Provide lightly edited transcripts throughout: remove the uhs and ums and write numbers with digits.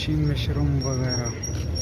Fishing mushroom वगैरह।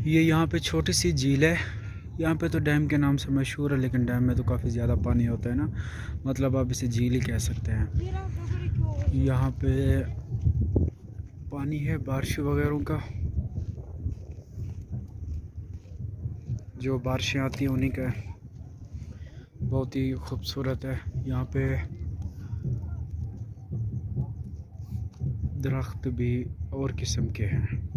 ये यहाँ पे छोटी सी झील है। यहाँ पे तो डैम के नाम से मशहूर है, लेकिन डैम में तो काफ़ी ज़्यादा पानी होता है ना, मतलब आप इसे झील ही कह सकते हैं। यहाँ पे पानी है बारिश वगैरह का, जो बारिशें आती हैं उन्हीं का। बहुत ही खूबसूरत है। यहाँ पे दरख्त भी और किस्म के हैं।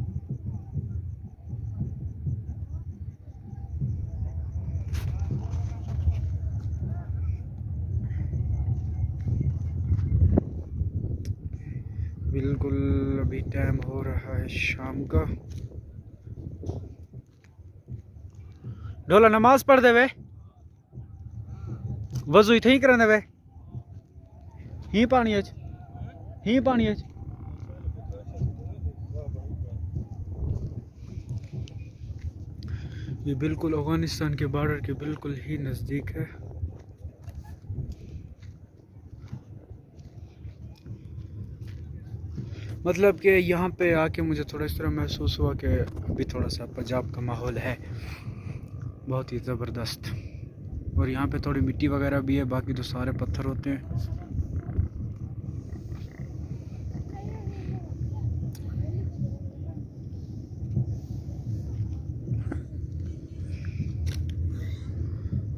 बिल्कुल अभी टाइम हो रहा है शाम का। ढोला नमाज पढ़ दे वे, वजू इथे ही करने वे, ही पानी अच, ही पानी अच। ये बिल्कुल अफगानिस्तान के बॉर्डर के बिल्कुल ही नज़दीक है। मतलब कि यहाँ पे आके मुझे थोड़ा इस तरह महसूस हुआ कि अभी थोड़ा सा पंजाब का माहौल है, बहुत ही ज़बरदस्त। और यहाँ पे थोड़ी मिट्टी वगैरह भी है, बाकी तो सारे पत्थर होते हैं।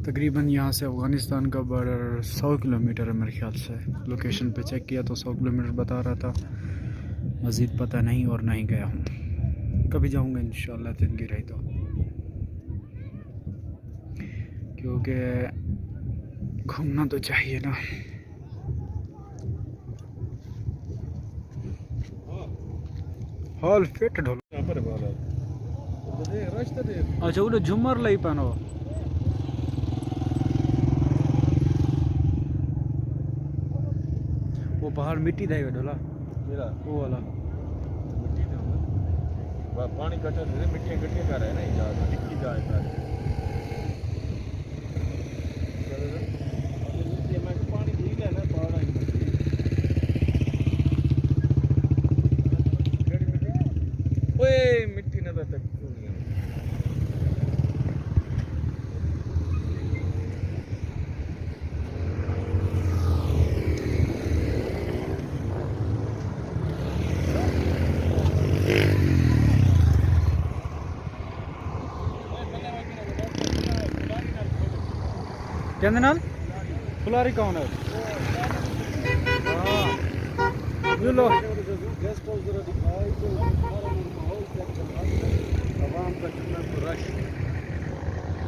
तकरीबन यहाँ से अफ़गानिस्तान का बॉर्डर 100 किलोमीटर है मेरे ख्याल से। लोकेशन पे चेक किया तो 100 किलोमीटर बता रहा था, मज़ीद पता नहीं और नहीं गया हूँ। कभी जाऊँगा इंशाल्लाह ज़िंदगी रही तो, क्योंकि घूमना तो चाहिए ना। हॉल फिट ढोल अच्छा वो झुमर लाई पानो। वो पहाड़ मिट्टी था ढोला वो वाला पानी कटा मिट्टी गट्टी कर रहे हैं ना, डिक्की जाए मिट्टी न तक कहते नाल फुलारी कौन है? लो गेस्ट हाउस जरा दिखाई तो माहौल चेक करना, आवाम का कितना रश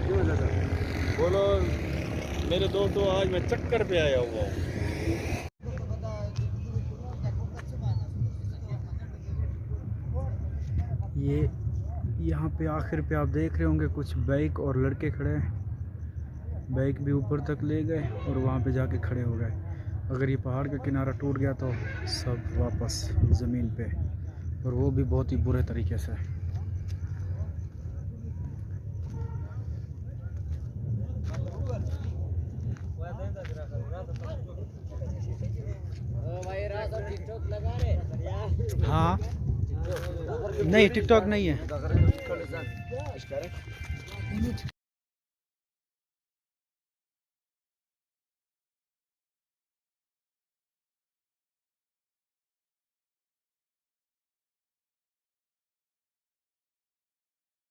क्यों लगा। बोलो मेरे दोस्तों, आज मैं चक्कर पे आया हुआ हूँ। ये यहाँ पे आखिर पे आप देख रहे होंगे कुछ बाइक और लड़के खड़े हैं। बाइक भी ऊपर तक ले गए और वहाँ पे जाके खड़े हो गए। अगर ये पहाड़ का किनारा टूट गया तो सब वापस ज़मीन पे, और वो भी बहुत ही बुरे तरीके से। हाँ नहीं टिकटॉक नहीं है।